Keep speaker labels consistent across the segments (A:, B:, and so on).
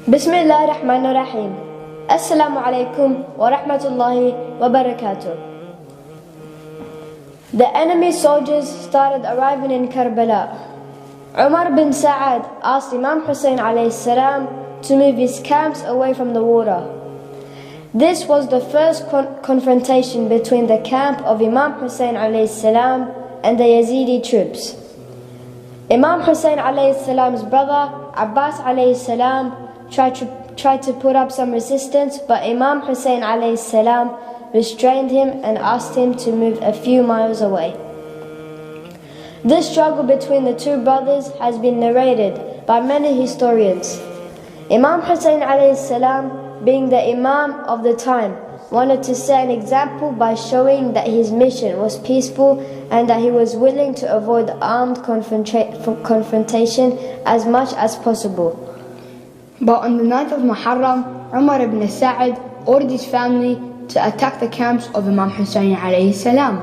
A: Bismillah ar-Rahman ar-Rahim. Assalamu alaikum wa rahmatullahi wa barakatuh. The enemy soldiers started arriving in Karbala. Umar bin Sa'ad asked Imam Hussein alayhi salam to move his camps away from the water. This was the first confrontation between the camp of Imam Hussein alayhi salam and the Yazidi troops. Imam Hussein alayhi salam's brother Abbas alayhi salam tried to put up some resistance, but Imam Hussein alayhi salam restrained him and asked him to move a few miles away. This struggle between the two brothers has been narrated by many historians. Imam Hussein alayhi salam, being the Imam of the time, wanted to set an example by showing that his mission was peaceful and that he was willing to avoid armed confrontation as much as possible.
B: But on the 9th of Muharam, Umar ibn Sa'ad ordered his family to attack the camps of Imam Hussein alayhi salam.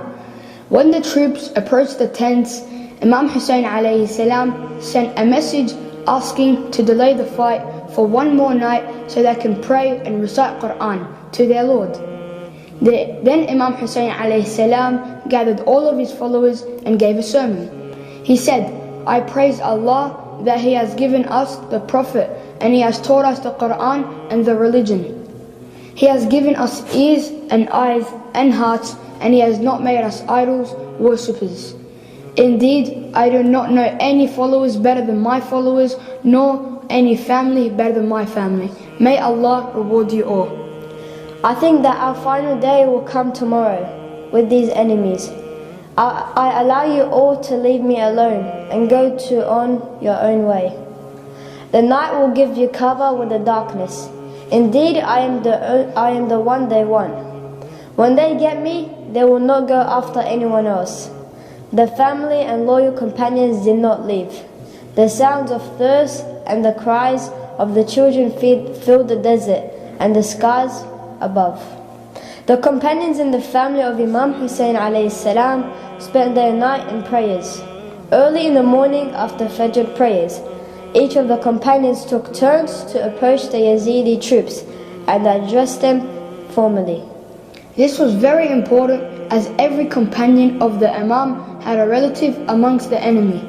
B: When the troops approached the tents, Imam Hussein alayhi salam sent a message asking to delay the fight for one more night so they can pray and recite Quran to their Lord. Then Imam Hussein alayhi salam gathered all of his followers and gave a sermon. He said, "I praise Allah that He has given us the Prophet and He has taught us the Quran and the religion. He has given us ears and eyes and hearts, and He has not made us idols, worshippers. Indeed, I do not know any followers better than my followers, nor any family better than my family. May Allah reward you all."
A: I think that our final day will come tomorrow with these enemies. I allow you all to leave me alone and go on your own way. The night will give you cover with the darkness. Indeed, I am the one they want. When they get me, they will not go after anyone else. The family and loyal companions did not leave. The sounds of thirst and the cries of the children filled the desert and the skies above. The companions in the family of Imam Hussein alayhi salam spent their night in prayers. Early in the morning after Fajr prayers, each of the companions took turns to approach the Yazidi troops and address them formally.
B: This was very important as every companion of the Imam had a relative amongst the enemy.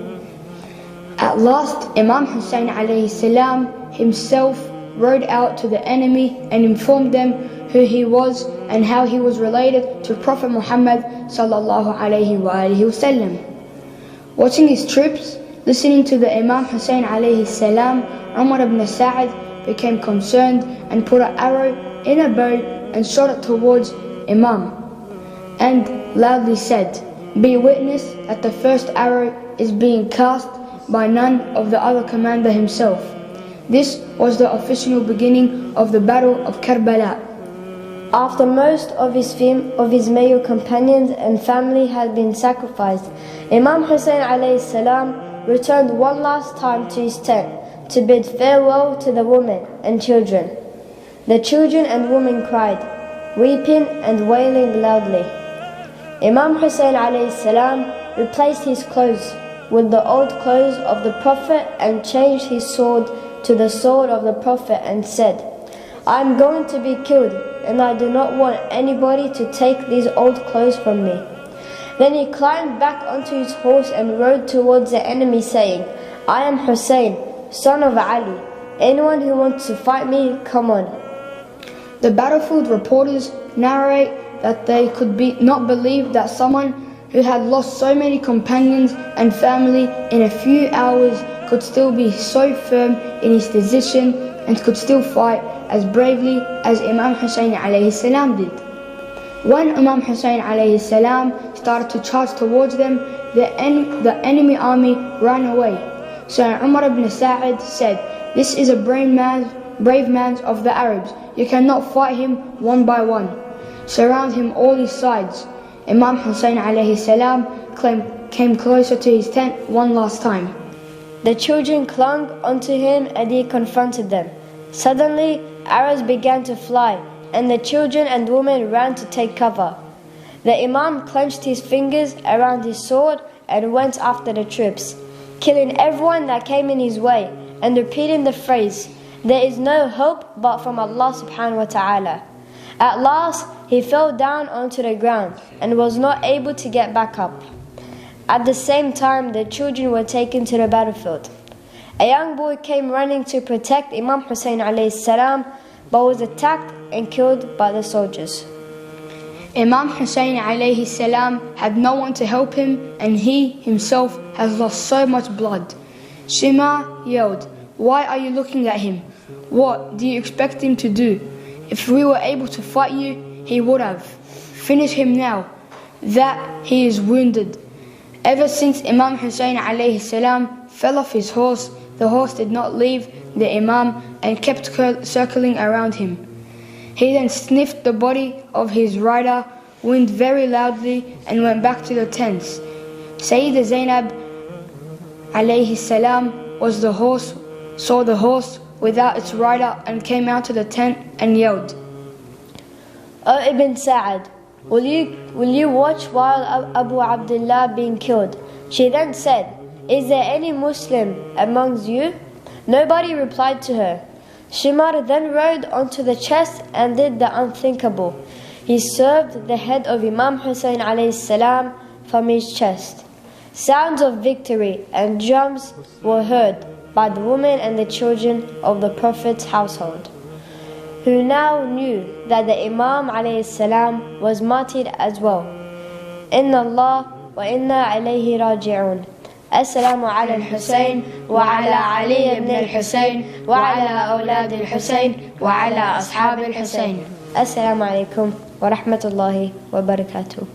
B: At last, Imam Hussein alayhi salam himself rode out to the enemy and informed them who he was and how he was related to Prophet Muhammad sallallahu alayhi wasallam. Watching his troops, listening to the Imam Hussein alayhi salam, Umar ibn Sa'ad became concerned and put an arrow in a bow and shot it towards Imam and loudly said, "Be witness that the first arrow is being cast by none of the other commander himself." This was the official beginning of the Battle of Karbala.
A: After most of his male companions and family had been sacrificed, Imam Hussein alayhi salam returned one last time to his tent to bid farewell to the women and children. The children and women cried, weeping and wailing loudly. Imam Hussein alayhi salam replaced his clothes with the old clothes of the Prophet and changed his sword to the sword of the Prophet and said, "I am going to be killed and I do not want anybody to take these old clothes from me." Then he climbed back onto his horse and rode towards the enemy saying, "I am Hussein, son of Ali. Anyone who wants to fight me, come on."
B: The battlefield reporters narrate that they could not believe that someone who had lost so many companions and family in a few hours could still be so firm in his decision and could still fight as bravely as Imam Hussein alayhi salam did. When Imam Hussein alayhi salam started to charge towards them, the enemy army ran away. So Umar ibn Sa'ad said, "This is a brave man of the Arabs. You cannot fight him one by one. Surround him all his sides." Imam Hussein alayhi salam came closer to his tent one last time.
A: The children clung onto him and he confronted them. Suddenly, arrows began to fly, and the children and women ran to take cover. The Imam clenched his fingers around his sword and went after the troops, killing everyone that came in his way and repeating the phrase, There is no hope but from Allah subhanahu wa ta'ala. At last, he fell down onto the ground and was not able to get back up. At the same time, the children were taken to the battlefield. A young boy came running to protect Imam Hussein alayhi salam, but was attacked and killed by the soldiers.
B: Imam Hussein alayhi salam had no one to help him, and he himself has lost so much blood. Shima yelled, "Why are you looking at him? What do you expect him to do? If we were able to fight you, he would have. Finish him now, that he is wounded." Ever since Imam Hussein alayhi salam fell off his horse, the horse did not leave the Imam and kept circling around him. He then sniffed the body of his rider, whined very loudly, and went back to the tents. Sayyidah Zainab alayhi salam saw the horse without its rider and came out to the tent and yelled,
A: "O Ibn Sa'ad, will you watch while Abu Abdullah being killed?" She then said, "Is there any Muslim amongst you?" Nobody replied to her. Shimar then rode onto the chest and did the unthinkable. He served the head of Imam Hussein alayhi salam from his chest. Sounds of victory and drums were heard by the women and the children of the Prophet's household, who now knew that the Imam alayhi salam was martyred as well. Inna Allah wa inna alayhi raji'un. السلام على الحسين وعلى علي بن الحسين وعلى أولاد الحسين وعلى أصحاب الحسين. السلام عليكم ورحمة الله وبركاته.